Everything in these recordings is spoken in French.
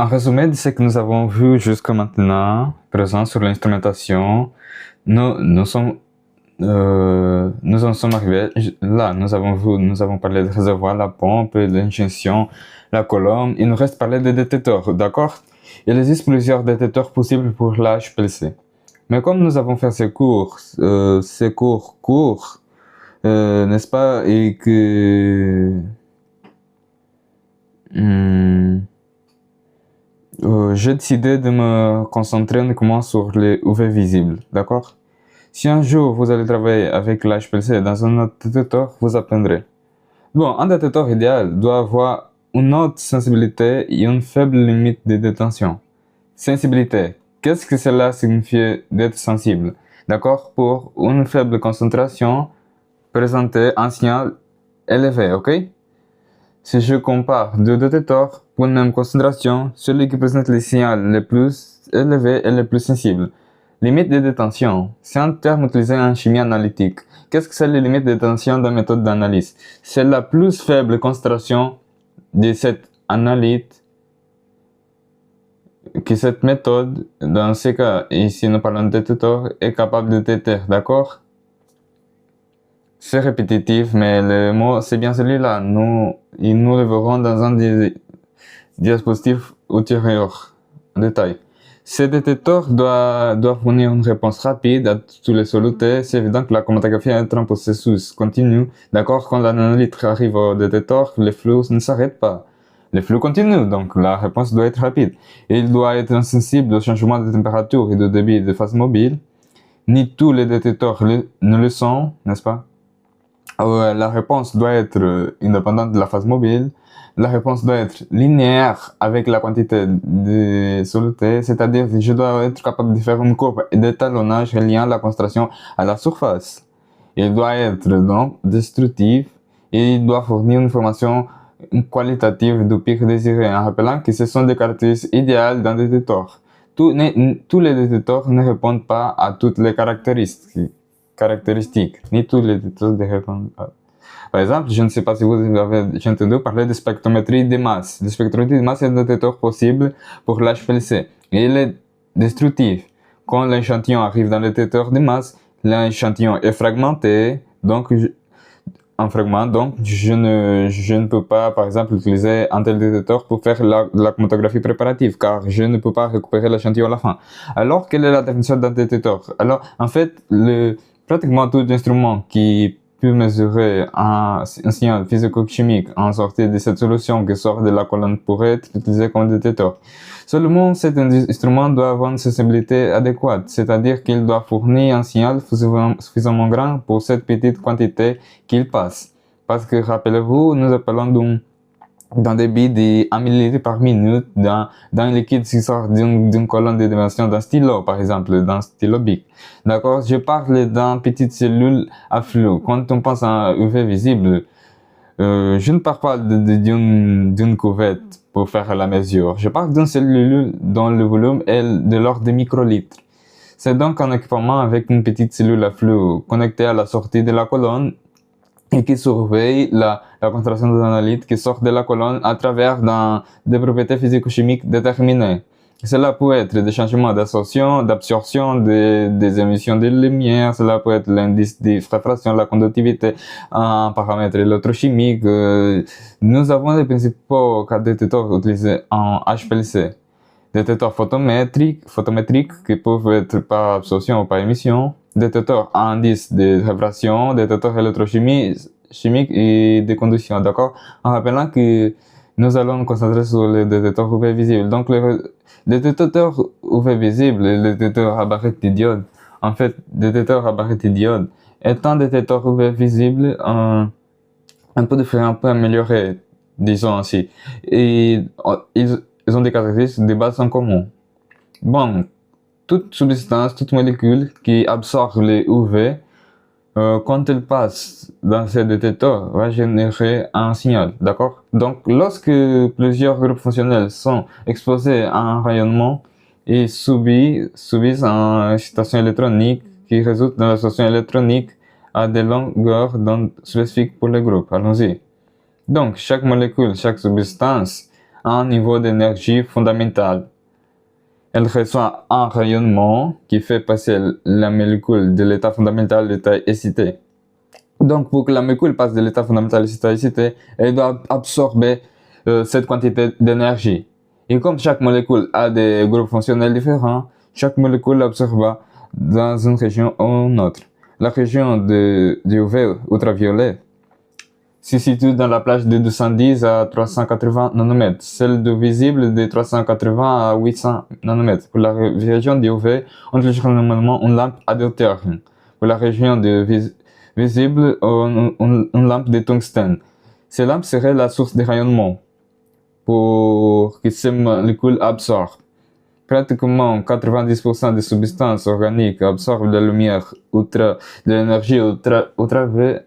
En résumé de ce que nous avons vu jusqu'à maintenant, présent sur l'instrumentation, nous en sommes arrivés là. Nous avons parlé de réservoir, la pompe, l'injection, la colonne. Il nous reste parler des détecteurs, d'accord? Il existe plusieurs détecteurs possibles pour la HPLC. Mais comme nous avons fait ces cours courts, n'est-ce pas, et que j'ai décidé de me concentrer uniquement sur les UV visibles, d'accord? Si un jour vous allez travailler avec l'HPLC dans un autre détecteur, vous apprendrez. Bon, un détecteur idéal doit avoir une haute sensibilité et une faible limite de détention. Sensibilité. Qu'est-ce que cela signifie d'être sensible? D'accord? Pour une faible concentration, présenter un signal élevé, ok? Si je compare deux détecteurs pour une même concentration, celui qui présente les signaux les plus élevés est le plus sensible. Limite de détention, c'est un terme utilisé en chimie analytique. Qu'est-ce que c'est la limite de détention dans la méthode d'analyse? C'est la plus faible concentration de cette analyte que cette méthode, dans ce cas, ici nous parlons de détecteur, est capable de détecter, d'accord? C'est répétitif, mais le mot, c'est bien celui-là. Nous le verrons dans un diapositive ultérieur, en détail. Ce détecteur doit fournir une réponse rapide à tous les solutés. C'est évident que la chromatographie est un processus continu. D'accord? Quand l'analyte arrive au détecteur, le flux ne s'arrête pas. Le flux continue, donc la réponse doit être rapide. Et il doit être insensible au changement de température et de débit de phase mobile. Ni tous les détecteurs ne le sont, n'est-ce pas? La réponse doit être indépendante de la phase mobile. La réponse doit être linéaire avec la quantité de soluté, c'est-à-dire que je dois être capable de faire une courbe d'étalonnage reliant la concentration à la surface. Il doit être donc destructif et il doit fournir une information qualitative du pic désiré, en rappelant que ce sont des caractéristiques idéales d'un détecteur. Tous les détecteurs ne répondent pas à toutes les caractéristiques, ni tous les détecteurs ne répondent pas. Par exemple, je ne sais pas si vous avez entendu parler de spectrométrie de masse. La spectrométrie de masse est un détecteur possible pour l'HPLC. Et il est destructif. Quand l'échantillon arrive dans le détecteur de masse, l'échantillon est fragmenté, donc je ne peux pas, par exemple, utiliser un tel détecteur pour faire la chromatographie préparative, car je ne peux pas récupérer l'échantillon à la fin. Alors, quelle est la définition d'un détecteur? Alors, en fait, pratiquement tout instrument qui peut mesurer un signal physico-chimique en sortie de cette solution qui sort de la colonne pourrait être utilisé comme détecteur. Seulement, cet instrument doit avoir une sensibilité adéquate, c'est-à-dire qu'il doit fournir un signal suffisamment grand pour cette petite quantité qu'il passe. Parce que, rappelez-vous, nous appelons d'un débit de 1 ml par minute d'un liquide qui sort d'une colonne de dimension d'un stylo, par exemple, d'un stylo bic. D'accord? Je parle d'une petite cellule à flux. Quand on pense à un UV visible, je ne parle pas d'une cuvette pour faire la mesure. Je parle d'une cellule dont le volume est de l'ordre de microlitres. C'est donc un équipement avec une petite cellule à flux connectée à la sortie de la colonne et qui surveille la concentration des analytes qui sortent de la colonne à travers des propriétés physico-chimiques déterminées. Cela peut être des changements d'absorption, des émissions de lumière, cela peut être l'indice de réfraction, la conductivité, un paramètre électrochimique. Nous avons les principaux cas de détecteurs utilisés en HPLC. Détecteurs photométriques qui peuvent être par absorption ou par émission, détecteurs à indice de réfraction, détecteurs électrochimiques et de conduction, d'accord? En rappelant que nous allons nous concentrer sur les détecteurs UV visibles. Donc, les détecteurs UV visibles et les détecteurs à barrettes de diode. En fait, détecteurs à barrettes de diode est un détecteur UV visible un peu différent, un peu amélioré, disons ainsi. Et ils ont des caractéristiques de base en commun. Bon, toute substance, toute molécule qui absorbe les UV, quand elle passe dans ce détecteur, va générer un signal, d'accord? Donc, lorsque plusieurs groupes fonctionnels sont exposés à un rayonnement, ils subissent une excitation électronique qui résulte dans l'association électronique à des longueurs d'onde spécifiques pour les groupes. Allons-y. Donc, chaque molécule, chaque substance un niveau d'énergie fondamental. Elle reçoit un rayonnement qui fait passer la molécule de l'état fondamental à l'état excité. Donc, pour que la molécule passe de l'état fondamental à l'état excité, elle doit absorber cette quantité d'énergie. Et comme chaque molécule a des groupes fonctionnels différents, chaque molécule absorbera dans une région ou une autre. La région de UV ultraviolet se situe dans la plage de 210 à 380 nanomètres, celle de visible de 380 à 800 nanomètres. Pour la région de UV, on utilise normalement une lampe à deutérium. Pour la région de visible, une lampe de tungstène. Ces lampes seraient la source de rayonnement pour que ces molécules absorbent. Pratiquement 90% des substances organiques absorbent la lumière de l'énergie ultraviolet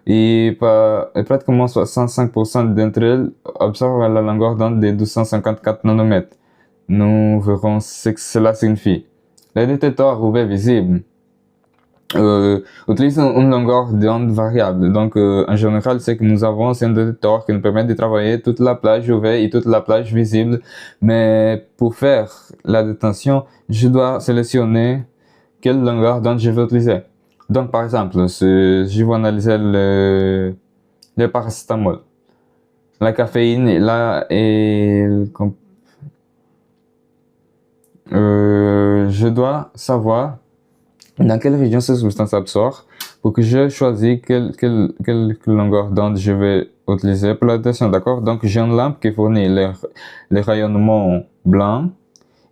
et pratiquement 65% d'entre elles absorbent la longueur d'onde de 254 nanomètres. Nous verrons ce que cela signifie. Les détecteurs UV visibles utilisent une longueur d'onde variable. Donc, en général, ce que nous avons, c'est un détecteur qui nous permet de travailler toute la plage UV et toute la plage visible. Mais pour faire la détection, je dois sélectionner quelle longueur d'onde je veux utiliser. Donc, par exemple, si je veux analyser le paracétamol, la caféine je dois savoir dans quelle région cette substance absorbe pour que je choisisse quelle longueur d'onde je vais utiliser pour la détection, d'accord? Donc, j'ai une lampe qui fournit les rayonnements blancs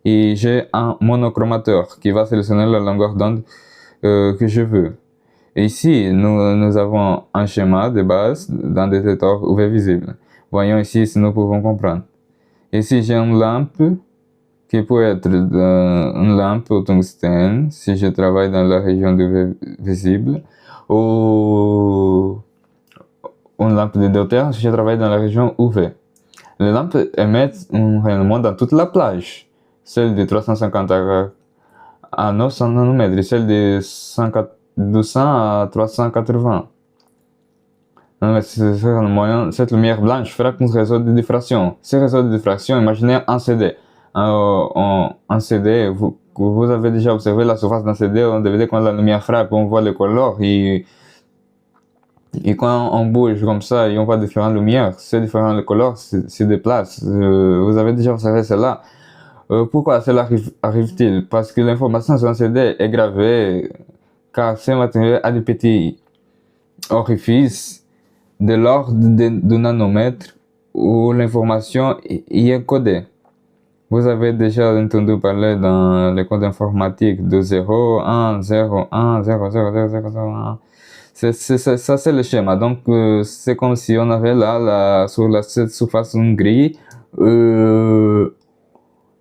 et j'ai un monochromateur qui va sélectionner la longueur d'onde que je veux. Et ici, nous avons un schéma de base d'un détecteur UV visible. Voyons ici si nous pouvons comprendre. Ici, j'ai une lampe qui peut être une lampe au tungstène si je travaille dans la région UV visible, ou une lampe de deutérium si je travaille dans la région UV. Les lampes émettent un rayonnement dans toute la plage, celle de 350 à 900 nanomètres et celle de 200 à 380. Cette lumière blanche fera un réseau de diffraction. Ce réseau de diffraction, imaginez un CD. Un CD, vous avez déjà observé la surface d'un CD, on DVD, quand la lumière frappe, on voit les couleurs et quand on bouge comme ça et on voit différentes lumières, ces différentes couleurs se déplacent. Vous avez déjà observé cela. Pourquoi cela arrive-t-il? Parce que l'information sur un CD est gravée, car ce matériel a des petits orifices de l'ordre de nanomètres où l'information y est codée. Vous avez déjà entendu parler dans les codes informatiques de 0, 1, 0, 1, 0, 0, 0, 0, 0, 1. Ça, c'est le schéma. Donc, c'est comme si on avait là, sur cette surface, une grille,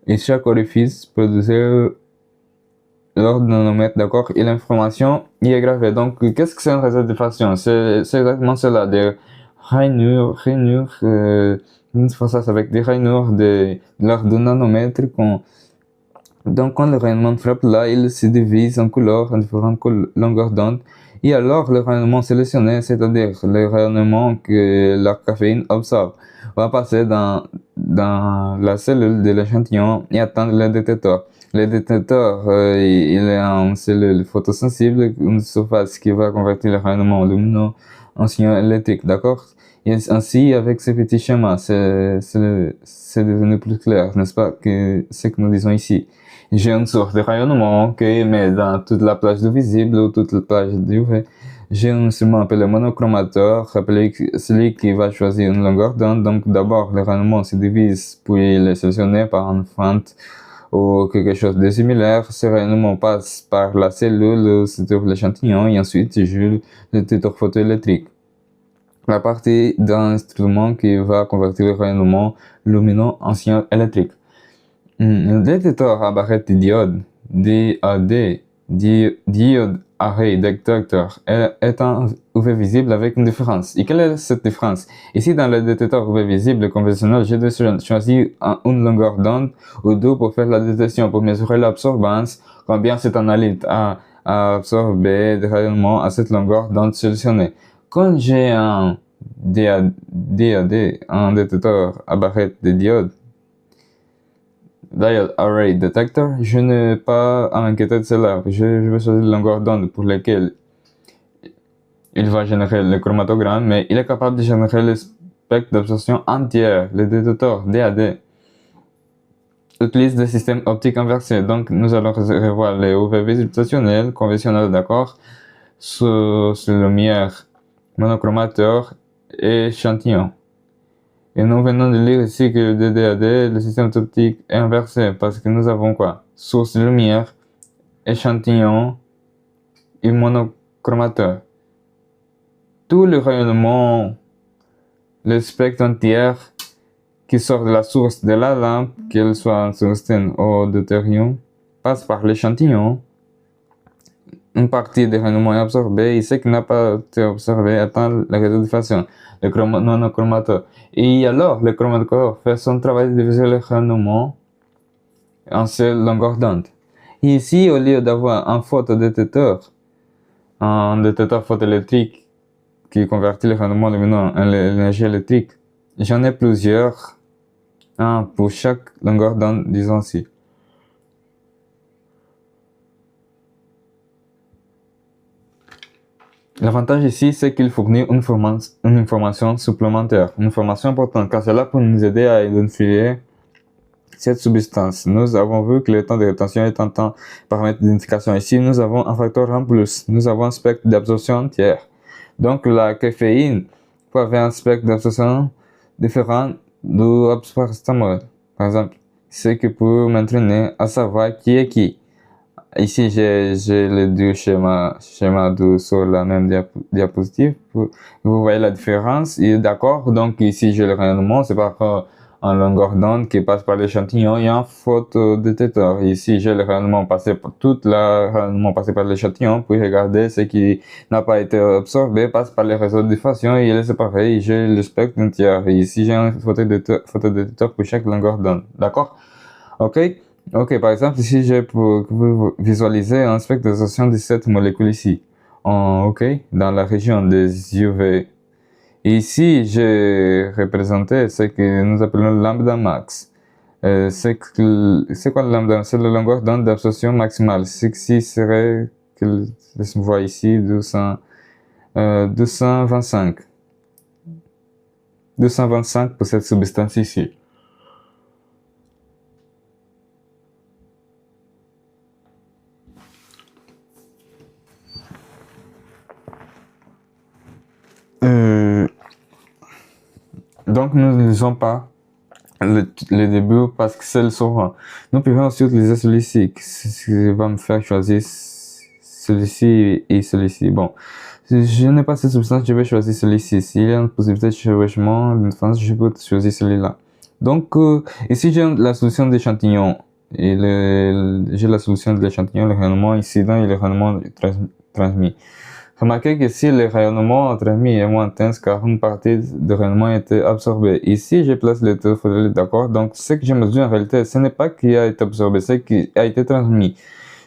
et chaque orifice produisait l'ordre de nanomètres, d'accord? Et l'information y est gravée. Donc, qu'est-ce que c'est un réseau de diffraction? C'est exactement cela, des rainures, une surface avec des rainures de l'ordre de nanomètres. Donc, quand le rayonnement frappe là, il se divise en couleurs, en différentes longueurs d'onde. Et alors, le rayonnement sélectionné, c'est-à-dire le rayonnement que la caféine absorbe, va passer dans la cellule de l'échantillon et atteindre le détecteur. Le détecteur, il est en cellule photosensible, une surface qui va convertir le rayonnement lumineux en signaux électriques, d'accord? Et ainsi, avec ce petit schéma, c'est devenu plus clair, n'est-ce pas, que ce que nous disons ici. J'ai une source de rayonnement qui émet dans toute la plage de visible ou toute la plage de UV. J'ai un instrument appelé monochromateur, appelé celui qui va choisir une longueur d'onde. Donc d'abord, le rayonnement se divise, puis il est sélectionné par une fente ou quelque chose de similaire. Ce rayonnement passe par la cellule où se trouve l'échantillon et ensuite je le détecteur photoélectrique. La partie d'un instrument qui va convertir le rayonnement lumineux en signal électrique. Le détecteur à barrette de diode, DAD, diode array détecteur, est un UV visible avec une différence. Et quelle est cette différence? Ici, dans le détecteur UV visible conventionnel, je dois choisir une longueur d'onde ou deux pour faire la détection, pour mesurer l'absorbance, combien cet analyte a absorbé des rayonnements à cette longueur d'onde sélectionnée. Quand j'ai un DAD, un détecteur à barrette de diode, Diode Array Detector, je n'ai pas à m'inquiéter de cela. Je vais choisir la longueur d'onde pour laquelle il va générer le chromatogramme, mais il est capable de générer le spectre d'absorption entière. Le détecteur DAD utilise des systèmes optiques inversés, donc nous allons revoir les UV visitationnels conventionnels, d'accord, sur lumière monochromateur et échantillon. Et nous venons de lire ici que le DAD, le système optique est inversé, parce que nous avons quoi? Source de lumière, échantillon et monochromateur. Tout le rayonnement, le spectre entier qui sort de la source de la lampe, qu'elle soit en tungstène ou deutérium, passe par l'échantillon. Une partie des rayonnements est absorbée et ce qui n'a pas été observé atteint le réseau de diffraction, le monochromateur. Et alors, le chromatographie fait son travail de diviser le rayonnement en seule longueur d'onde. Et ici, au lieu d'avoir un photodétecteur, un détecteur photoélectrique qui convertit le rayonnement lumineux en l'énergie électrique, j'en ai plusieurs, un pour chaque longueur d'onde, disons ainsi. L'avantage ici, c'est qu'il fournit une information supplémentaire, une information importante, car cela peut nous aider à identifier cette substance. Nous avons vu que le temps de rétention est un temps paramètre d'identification. Ici, nous avons un facteur en plus. Nous avons un spectre d'absorption entière. Donc, la caféine peut avoir un spectre d'absorption différent du paracetamol. Par exemple, ce qui peut m'entraîner à savoir qui est qui. Ici, j'ai les deux schémas sur la même diapositive. Vous voyez la différence. Et d'accord, donc ici, j'ai le rayonnement, c'est par en longueur d'onde qui passe par l'échantillon et un photodétecteur. Ici, j'ai le rayonnement passé par l'échantillon, puis regardez ce qui n'a pas été absorbé, passe par les réseaux de diffraction et il est séparé. J'ai le spectre entier. Ici, j'ai un photodétecteur pour chaque longueur d'onde. D'accord? Ok, par exemple, ici, j'ai pour vous visualiser un spectre d'absorption de cette molécule ici. Dans la région des UV. Et ici, j'ai représenté ce que nous appelons lambda max. C'est quoi le lambda? C'est la longueur d'onde d'absorption maximale. Ce qui serait, laisse-moi voir ici, 225. 225 pour cette substance ici. Donc, nous ne lisons pas le début parce que c'est le sauvant. Nous pouvons aussi utiliser celui-ci, qui va me faire choisir celui-ci et celui-ci. Bon, si je n'ai pas cette substance, je vais choisir celui-ci. S'il y a une possibilité de chevauchement, je peux choisir celui-là. Donc, ici, j'ai la solution d'échantillon. Et j'ai la solution de l'échantillon, le rayonnement incident et le rayonnement transmis. Remarquez que si le rayonnement transmis est moins intense car une partie du rayonnement était absorbée. Ici, je place le taux photoélectrique, d'accord? Donc, ce que je mesure en réalité, ce n'est pas qui a été absorbé, c'est qui a été transmis.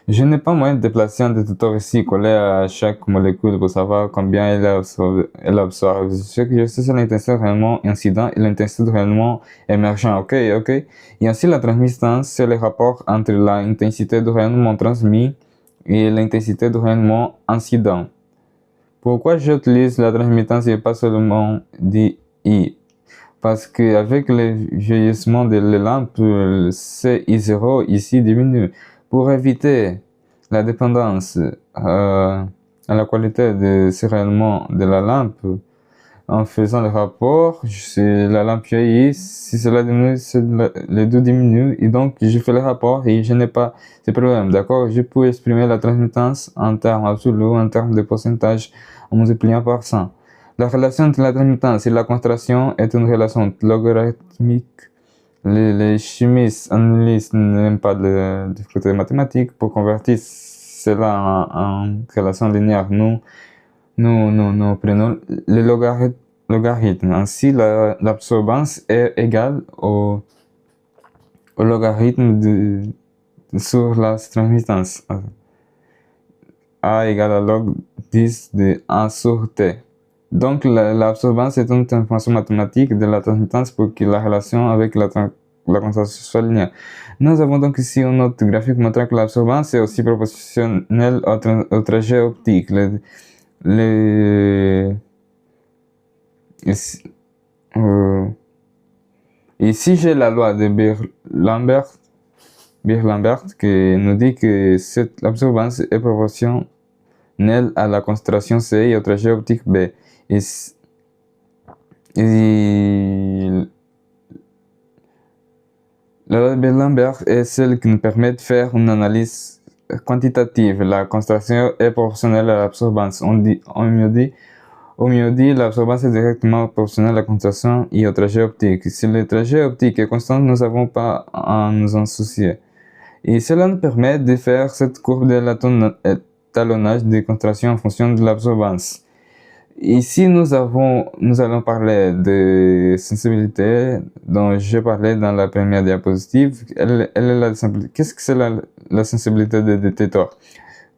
Je n'ai pas moyen de déplacer un détecteur ici collé à chaque molécule pour savoir combien elle absorbe. Ce que je sais, c'est l'intensité de rayonnement incident et l'intensité de rayonnement émergent, ok? Et ainsi, la transmittance, c'est le rapport entre l'intensité de rayonnement transmis et l'intensité de rayonnement incident. Pourquoi j'utilise la transmittance et pas seulement DI? Parce qu'avec le vieillissement de la lampe, CI0 ici diminue. Pour éviter la dépendance à la qualité de ce rayonnement de la lampe, en faisant le rapport, si la lampe vieillit, si cela diminue, les deux diminuent, et donc je fais le rapport et je n'ai pas de problème, d'accord? Je peux exprimer la transmittance en termes absolus, en termes de pourcentage, en multipliant par 100. La relation entre la transmittance et la concentration est une relation logarithmique. Les chimistes analysent n'aiment pas de difficultés mathématiques pour convertir cela en relation linéaire. Nous prenons le logarithme. Ainsi, l'absorbance est égale au logarithme sur la transmittance. A égale à log 10 de 1 sur T. Donc, l'absorbance est une information mathématique de la transmittance pour que la relation avec la concentration soit linéaire. Nous avons donc ici un autre graphique montrant que l'absorbance est aussi proportionnelle au trajet optique. Ici, ici j'ai la loi de Beer-Lambert qui nous dit que cette absorbance est proportionnelle à la concentration C et au trajet optique B. La loi de Beer-Lambert est celle qui nous permet de faire une analyse quantitative. La concentration est proportionnelle à l'absorbance. Au mieux dit, l'absorbance est directement proportionnelle à la concentration et au trajet optique. Si le trajet optique est constant, nous n'avons pas à nous en soucier. Et cela nous permet de faire cette courbe de l'étalonnage des concentrations en fonction de l'absorbance. Ici, nous allons parler de sensibilité dont j'ai parlé dans la première diapositive. Qu'est-ce que c'est la sensibilité des détecteurs?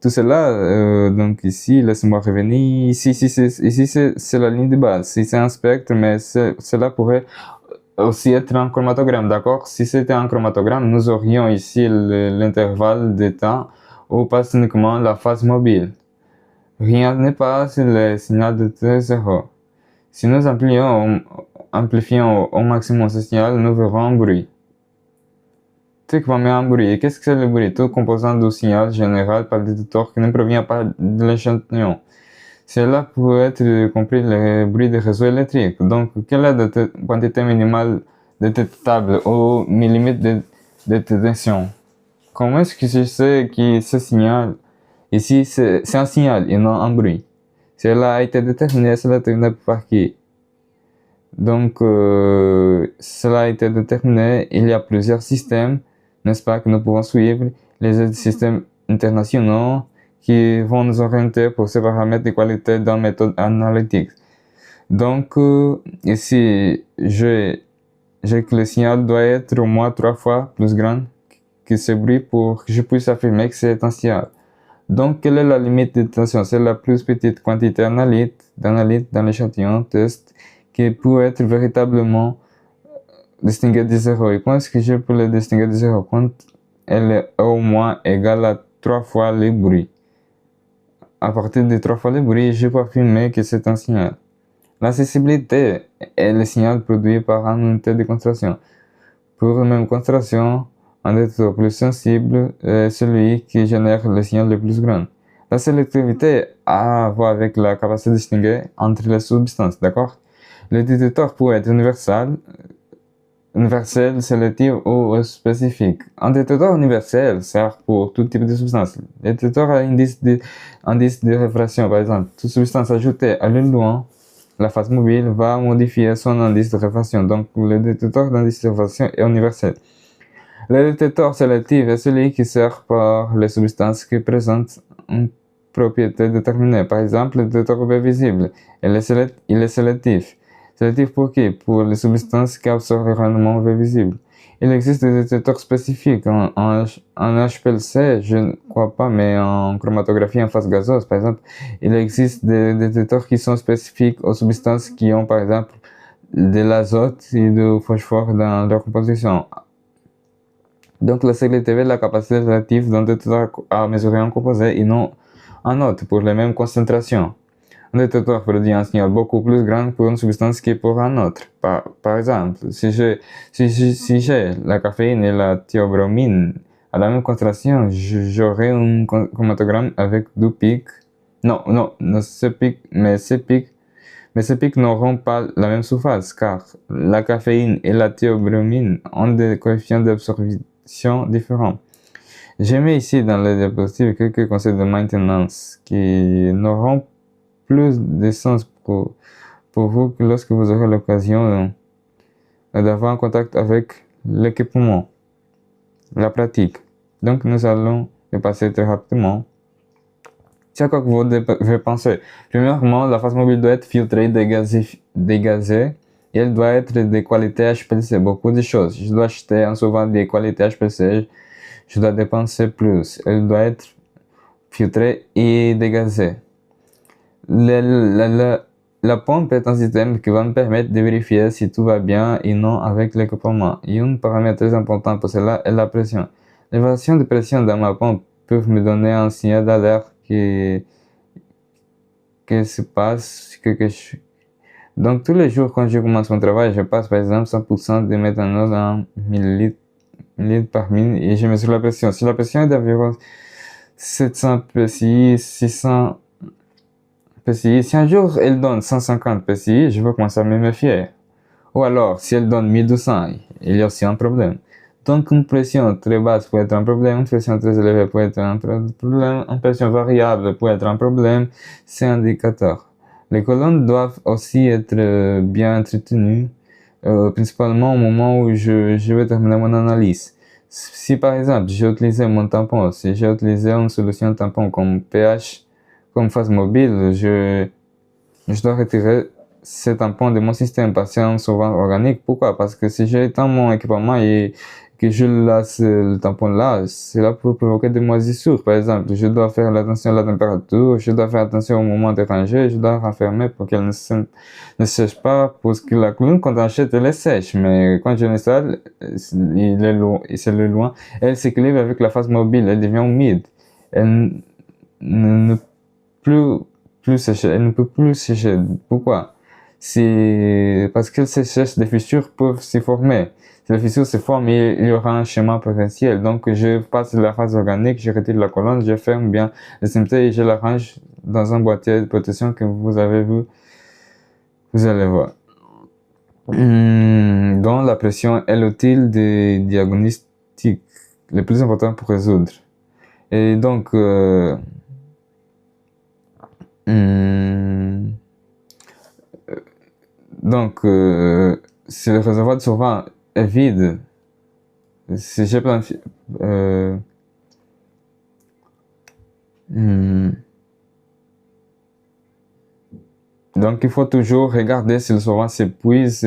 Tout cela, donc ici, laissez-moi revenir. Ici, c'est la ligne de base. Si c'est un spectre, mais cela pourrait aussi être un chromatogramme, d'accord? Si c'était un chromatogramme, nous aurions ici l'intervalle de temps où passe uniquement la phase mobile. Rien ne passe le signal de T0. Si nous amplifions au maximum ce signal, nous verrons un bruit. Un bruit. Et qu'est-ce que c'est le bruit? Tout composant du signal général par le détecteur qui ne provient pas de l'échantillon. Cela peut être compris le bruit des réseaux électriques. Donc, quelle est la quantité minimale détectable au millimètre de détection? Comment est-ce que je sais que ce signal, ici, c'est un signal et non un bruit? Cela a été déterminé par qui? Donc, cela a été déterminé. Il y a plusieurs systèmes, n'est-ce pas, que nous pouvons suivre. Les systèmes internationaux qui vont nous orienter pour ces paramètres de qualité dans la méthode analytique. Donc, ici, j'ai que le signal doit être au moins 3 fois plus grand que ce bruit pour que je puisse affirmer que c'est un signal. Donc, quelle est la limite de détection? C'est la plus petite quantité d'analyte dans l'échantillon test qui peut être véritablement distinguée de zéro. Et comment est-ce que je peux le distinguer de zéro? Quand elle est au moins égale à 3 fois le bruit. À partir de 3 fois le bruit, je peux affirmer que c'est un signal. La sensibilité est le signal produit par une unité de concentration. Pour la même concentration, un détecteur plus sensible est celui qui génère le signal le plus grand. La sélectivité a à voir avec la capacité de distinguer entre les substances, d'accord? Le détecteur peut être universel, sélectif ou spécifique. Un détecteur universel sert pour tout type de substance. Le détecteur à indice de réfraction, par exemple, toute substance ajoutée à l'éloignement, la phase mobile va modifier son indice de réfraction. Donc, le détecteur d'indice de réfraction est universel. Le détecteur sélectif est celui qui sert par les substances qui présentent une propriété déterminée. Par exemple, le détecteur UV visible, il est sélectif. Sélectif pour qui? Pour les substances qui absorbent le rendement UV visible. Il existe des détecteurs spécifiques en HPLC, je ne crois pas, mais en chromatographie en phase gazeuse, par exemple, il existe des détecteurs qui sont spécifiques aux substances qui ont, par exemple, de l'azote et du phosphore dans leur composition. Donc, la sélectivité est la capacité relative d'un détecteur à mesurer un composé et non un autre pour les mêmes concentrations. Un détecteur produit un signal beaucoup plus grand pour une substance que pour un autre. Par exemple, si j'ai la caféine et la théobromine à la même concentration, j'aurai un chromatogramme avec deux pics. Non, ces pics n'auront pas la même surface car la caféine et la théobromine ont des coefficients d'absorption différents. J'ai mis ici dans la diapositive quelques conseils de maintenance qui n'auront plus de sens pour vous que lorsque vous aurez l'occasion d'avoir un contact avec l'équipement, la pratique. Donc, nous allons le passer très rapidement. C'est à quoi que vous devez penser. Premièrement, la phase mobile doit être filtrée, dégazée, et elle doit être de qualité HPLC. Beaucoup de choses. Je dois acheter un solvant de qualité HPLC, je dois dépenser plus. Elle doit être filtrée et dégazée. la pompe est un système qui va me permettre de vérifier si tout va bien et non avec l'équipement. Et un paramètre très important pour cela est la pression. Les variations de pression dans ma pompe peuvent me donner un signal d'alerte que se passe quelque chose. Donc, tous les jours, quand je commence mon travail, je passe par exemple 100% de méthanol en millilitres par minute et je mesure la pression. Si la pression est d'environ 700 PSI, 600 PSI, si un jour elle donne 150 PSI, je vais commencer à me méfier. Ou alors, si elle donne 1200, il y a aussi un problème. Donc, une pression très basse peut être un problème, une pression très élevée peut être un problème, une pression variable peut être un problème, c'est un indicateur. Les colonnes doivent aussi être bien entretenues, principalement au moment où je vais terminer mon analyse. Si par exemple j'ai utilisé mon tampon, si j'ai utilisé une solution tampon comme pH, comme phase mobile, je dois retirer ce tampon de mon système parce que c'est un solvant organique. Pourquoi? Parce que si j'éteins mon équipement et que je laisse le tampon là, cela peut provoquer des moisissures. Par exemple, je dois faire attention à la température, je dois faire attention au moment de ranger, je dois renfermer pour qu'elle ne sèche pas, parce que la colonne, quand on achète, elle est sèche. Mais quand je l'installe, il est loin, c'est le loin, elle s'équilibre avec la phase mobile, elle devient humide. Elle ne plus sécher, elle ne peut plus sécher. Pourquoi? C'est parce que ces sèches, des fissures peuvent se former. Si les fissures se forment, il y aura un schéma potentiel. Donc, je passe de la phase organique, je retire la colonne, je ferme bien le SMT et je l'arrange dans un boîtier de protection que vous avez vu. Vous allez voir. Donc, la pression est l'outil de diagnostic le plus important pour résoudre. Et donc, si le réservoir de solvant est vide, si j'ai planifié, donc il faut toujours regarder si le solvant s'épuise,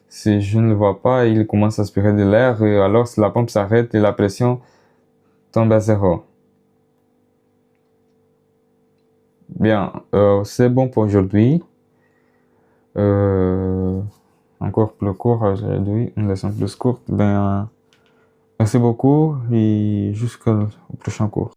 si je ne le vois pas, il commence à aspirer de l'air, et alors si la pompe s'arrête et la pression tombe à zéro. Bien, c'est bon pour aujourd'hui. Encore plus court aujourd'hui, une leçon plus courte. Ben, merci beaucoup et jusqu'au prochain cours.